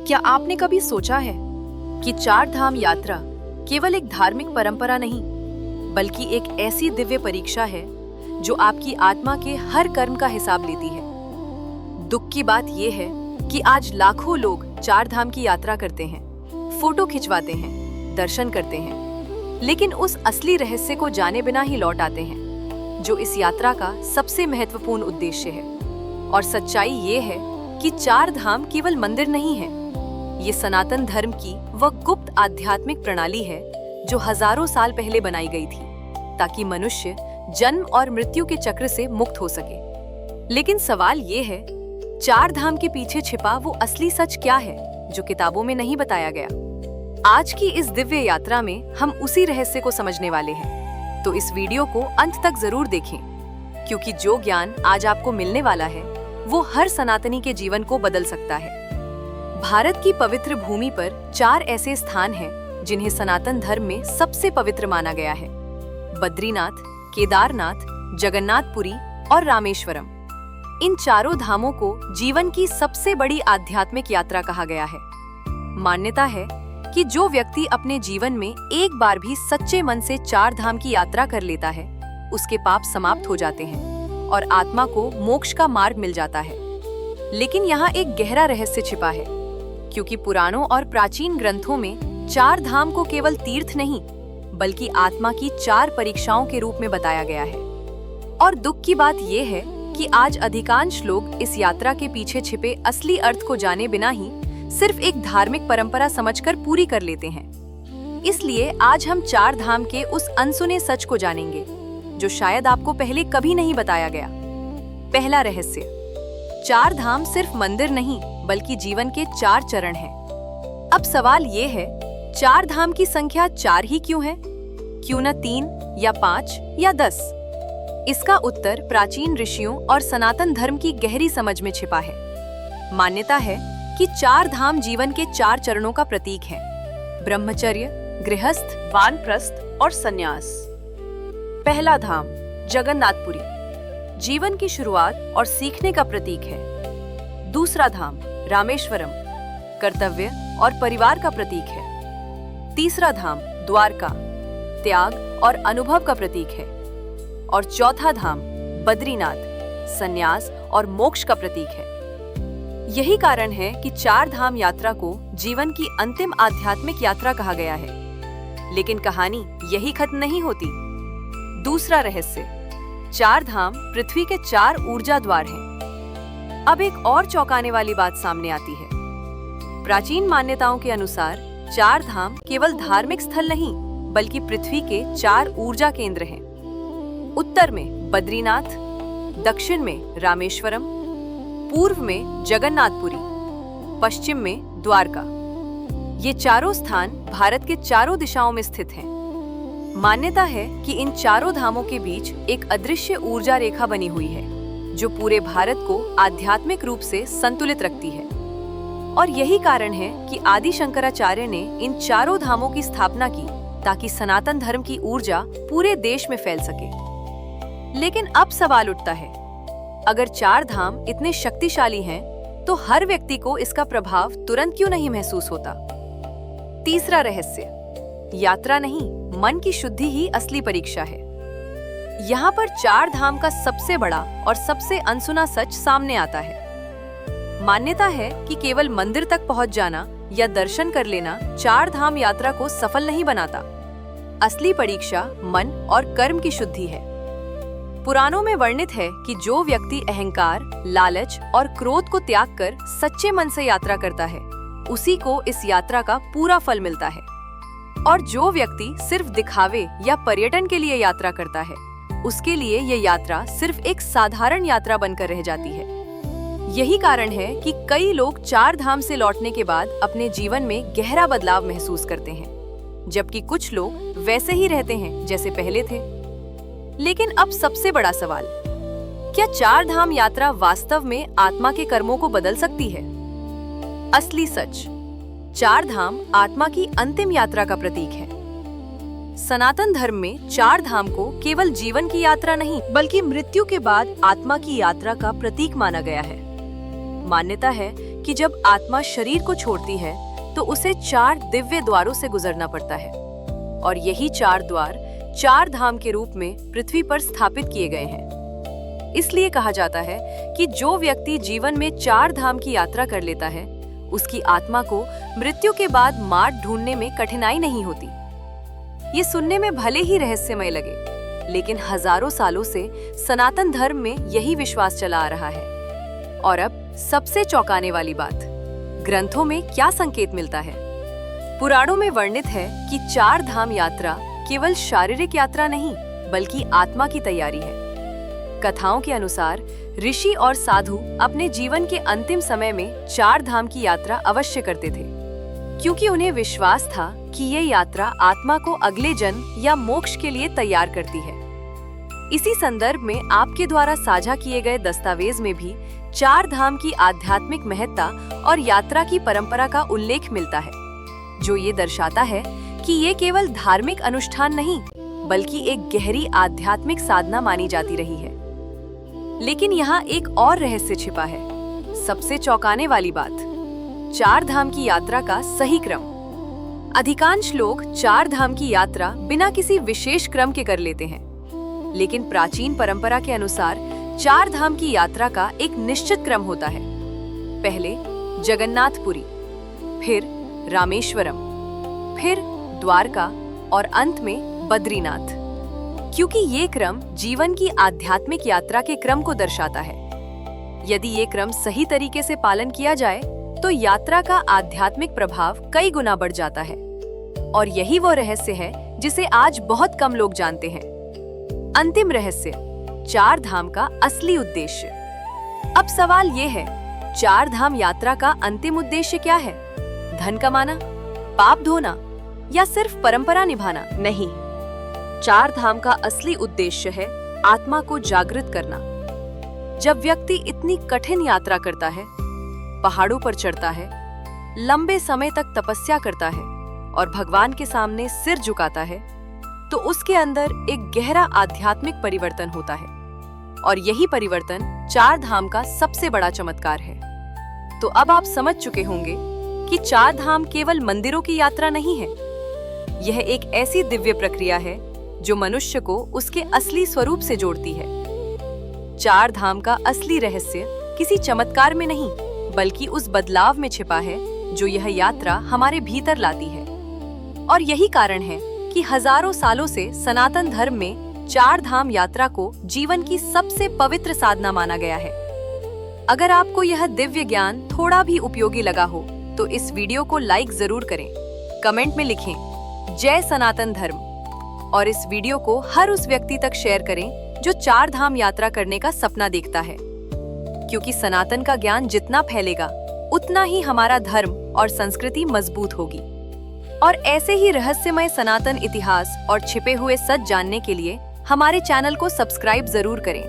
क्या आपने कभी सोचा है कि चार धाम यात्रा केवल एक धार्मिक परंपरा नहीं, बल्कि एक ऐसी दिव्य परीक्षा है जो आपकी आत्मा के हर कर्म का हिसाब लेती है। दुख की बात यह है कि आज लाखों लोग चार धाम की यात्रा करते हैं, फोटो खिंचवाते हैं, दर्शन करते हैं, लेकिन उस असली रहस्य को जाने बिना ही लौट आते हैं, जो इस यात्रा का सबसे महत्वपूर्ण उद्देश्य है। और सच्चाई ये है कि चार धाम केवल मंदिर नहीं है, ये सनातन धर्म की वह गुप्त आध्यात्मिक प्रणाली है जो हजारों साल पहले बनाई गई थी, ताकि मनुष्य जन्म और मृत्यु के चक्र से मुक्त हो सके। लेकिन सवाल ये है, चार धाम के पीछे छिपा वो असली सच क्या है जो किताबों में नहीं बताया गया? आज की इस दिव्य यात्रा में हम उसी रहस्य को समझने वाले हैं। तो इस वीडियो को अंत तक जरूर देखें, क्योंकि जो ज्ञान आज आपको मिलने वाला है वो हर सनातनी के जीवन को बदल सकता है। भारत की पवित्र भूमि पर चार ऐसे स्थान हैं जिन्हें सनातन धर्म में सबसे पवित्र माना गया है: बद्रीनाथ, केदारनाथ, जगन्नाथपुरी और रामेश्वरम। इन चारों धामों को जीवन की सबसे बड़ी आध्यात्मिक यात्रा कहा गया है। मान्यता है कि जो व्यक्ति अपने जीवन में एक बार भी सच्चे मन से चार धाम की यात्रा कर लेता है, उसके पाप समाप्त हो जाते हैं और आत्मा को मोक्ष का मार्ग मिल जाता है। लेकिन यहाँ एक गहरा रहस्य छिपा है, क्योंकि पुराणों और प्राचीन ग्रंथों में चार धाम को केवल तीर्थ नहीं, बल्कि आत्मा की चार परीक्षाओं के रूप में बताया गया है। और दुख की बात यह है कि आज अधिकांश लोग इस यात्रा के पीछे छिपे असली अर्थ को जाने बिना ही सिर्फ एक धार्मिक परंपरा समझकर पूरी कर लेते हैं। इसलिए आज हम चार धाम के उस अनसुने सच को जानेंगे जो शायद आपको पहले कभी नहीं बताया गया। पहला रहस्य: चार धाम सिर्फ मंदिर नहीं, बल्कि जीवन के चार चरण हैं। अब सवाल ये है, चार धाम की संख्या चार ही क्यों है? क्यों न 3 या 5 या 10? इसका उत्तर प्राचीन ऋषियों और सनातन धर्म की गहरी समझ में छिपा है। मान्यता है कि चार धाम जीवन के चार चरणों का प्रतीक है: ब्रह्मचर्य, गृहस्थ, वानप्रस्थ और संन्यास। पहला धाम जगन्नाथपुरी, जीवन की शुरुआत और सीखने का प्रतीक है। दूसरा धाम रामेश्वरम, कर्तव्य और परिवार का प्रतीक है। तीसरा धाम द्वारका, त्याग और अनुभव का प्रतीक है। और चौथा धाम बद्रीनाथ, संन्यास और मोक्ष का प्रतीक है। यही कारण है कि चार धाम यात्रा को जीवन की अंतिम आध्यात्मिक यात्रा कहा गया है। लेकिन कहानी यही खत्म नहीं होती। दूसरा रहस्य: चार धाम पृथ्वी के चार ऊर्जा द्वार हैं। अब एक और चौंकाने वाली बात सामने आती है। प्राचीन मान्यताओं के अनुसार चार धाम केवल धार्मिक स्थल नहीं, बल्कि पृथ्वी के चार ऊर्जा केंद्र हैं। उत्तर में बद्रीनाथ, दक्षिण में रामेश्वरम, पूर्व में जगन्नाथपुरी, पश्चिम में द्वारका। ये चारों स्थान भारत के चारों दिशाओं में स्थित हैं। मान्यता है कि इन चारों धामों के बीच एक अदृश्य ऊर्जा रेखा बनी हुई है, जो पूरे भारत को आध्यात्मिक रूप से संतुलित रखती है। और यही कारण है कि आदि शंकराचार्य ने इन चारों धामों की स्थापना की, ताकि सनातन धर्म की ऊर्जा पूरे देश में फैल सके। लेकिन अब सवाल उठता है, अगर चार धाम इतने शक्तिशाली हैं, तो हर व्यक्ति को इसका प्रभाव तुरंत क्यों नहीं महसूस होता? तीसरा रहस्य: यात्रा नहीं, मन की शुद्धि ही असली परीक्षा है। यहाँ पर चार धाम का सबसे बड़ा और सबसे अनसुना सच सामने आता है। मान्यता है कि केवल मंदिर तक पहुँच जाना या दर्शन कर लेना चार धाम यात्रा को सफल नहीं बनाता। असली परीक्षा मन और कर्म की शुद्धि है। पुराणों में वर्णित है कि जो व्यक्ति अहंकार, लालच और क्रोध को त्याग कर सच्चे मन से यात्रा करता है, उसी को इस यात्रा का पूरा फल मिलता है। और जो व्यक्ति सिर्फ दिखावे या पर्यटन के लिए यात्रा करता है, उसके लिए ये यात्रा सिर्फ एक साधारण यात्रा बनकर रह जाती है। यही कारण है कि कई लोग चार धाम से लौटने के बाद अपने जीवन में गहरा बदलाव महसूस करते हैं, जबकि कुछ लोग वैसे ही रहते हैं जैसे पहले थे। लेकिन अब सबसे बड़ा सवाल, क्या चार धाम यात्रा वास्तव में आत्मा के कर्मों को बदल सकती है? असली सच: चार धाम आत्मा की अंतिम यात्रा का प्रतीक है। सनातन धर्म में चार धाम को केवल जीवन की यात्रा नहीं, बल्कि मृत्यु के बाद आत्मा की यात्रा का प्रतीक माना गया है। मान्यता है कि जब आत्मा शरीर को छोड़ती है तो उसे 4 दिव्य द्वारों से गुजरना पड़ता है और यही 4 द्वार 4 धाम के रूप में पृथ्वी पर स्थापित किए गए हैं। इसलिए कहा जाता है कि जो व्यक्ति जीवन में 4 धाम की यात्रा कर लेता है उसकी आत्मा को मृत्यु के बाद मार्ग ढूंढने में कठिनाई नहीं होती। ये सुनने में भले ही रहस्यमय लगे, लेकिन हजारों सालों से सनातन धर्म में यही विश्वास चला आ रहा है। और अब सबसे चौंकाने वाली बात, ग्रंथों में क्या संकेत मिलता है। पुराणों में वर्णित है कि 4 धाम यात्रा केवल शारीरिक यात्रा नहीं बल्कि आत्मा की तैयारी है। कथाओं के अनुसार ऋषि और साधु अपने जीवन के अंतिम समय में 4 धाम की यात्रा अवश्य करते थे, क्योंकि उन्हें विश्वास था कि ये यात्रा आत्मा को अगले जन्म या मोक्ष के लिए तैयार करती है। इसी संदर्भ में आपके द्वारा साझा किए गए दस्तावेज में भी 4 धाम की आध्यात्मिक महत्ता और यात्रा की परंपरा का उल्लेख मिलता है, जो ये दर्शाता है कि ये केवल धार्मिक अनुष्ठान नहीं बल्कि एक गहरी आध्यात्मिक साधना मानी जाती रही है। लेकिन यहाँ एक और रहस्य छिपा है। सबसे चौंकाने वाली बात, 4 धाम की यात्रा का सही क्रम। अधिकांश लोग 4 धाम की यात्रा बिना किसी विशेष क्रम के कर लेते हैं, लेकिन प्राचीन परंपरा के अनुसार 4 धाम की यात्रा का एक निश्चित क्रम होता है। पहले जगन्नाथपुरी, फिर रामेश्वरम, फिर द्वारका और अंत में बद्रीनाथ। क्योंकि ये क्रम जीवन की आध्यात्मिक यात्रा के क्रम को दर्शाता है। यदि ये क्रम सही तरीके से पालन किया जाए तो यात्रा का आध्यात्मिक प्रभाव कई गुना बढ़ जाता है। और यही वो रहस्य है जिसे आज बहुत कम लोग जानते हैं। अंतिम रहस्य, 4 धाम का असली उद्देश्य। अब सवाल ये है, 4 धाम यात्रा का अंतिम उद्देश्य क्या है? धन कमाना, पाप धोना या सिर्फ परंपरा निभाना? नहीं, 4 धाम का असली उद्देश्य है आत्मा को जागृत करना। जब व्यक्ति इतनी कठिन यात्रा करता है, पहाड़ों पर चढ़ता है, लंबे समय तक तपस्या करता है और भगवान के सामने सिर झुकाता है, तो उसके अंदर एक गहरा आध्यात्मिक परिवर्तन होता है। और यही परिवर्तन 4 धाम का सबसे बड़ा चमत्कार है। तो अब आप समझ चुके होंगे कि 4 धाम केवल मंदिरों की यात्रा नहीं है। यह एक ऐसी दिव्य प्रक्रिया है जो मनुष्य को उसके असली स्वरूप से जोड़ती है। 4 धाम का असली रहस्य किसी चमत्कार में नहीं बल्कि उस बदलाव में छिपा है जो यह यात्रा हमारे भीतर लाती है। और यही कारण है कि हजारों सालों से सनातन धर्म में 4 धाम यात्रा को जीवन की सबसे पवित्र साधना माना गया है। अगर आपको यह दिव्य ज्ञान थोड़ा भी उपयोगी लगा हो तो इस वीडियो को लाइक जरूर करें, कमेंट में लिखें जय सनातन धर्म और इस वीडियो को हर उस व्यक्ति तक शेयर करें जो 4 धाम यात्रा करने का सपना देखता है। क्योंकि सनातन का ज्ञान जितना फैलेगा उतना ही हमारा धर्म और संस्कृति मजबूत होगी। और ऐसे ही रहस्यमय सनातन इतिहास और छिपे हुए सच जानने के लिए हमारे चैनल को सब्सक्राइब जरूर करें।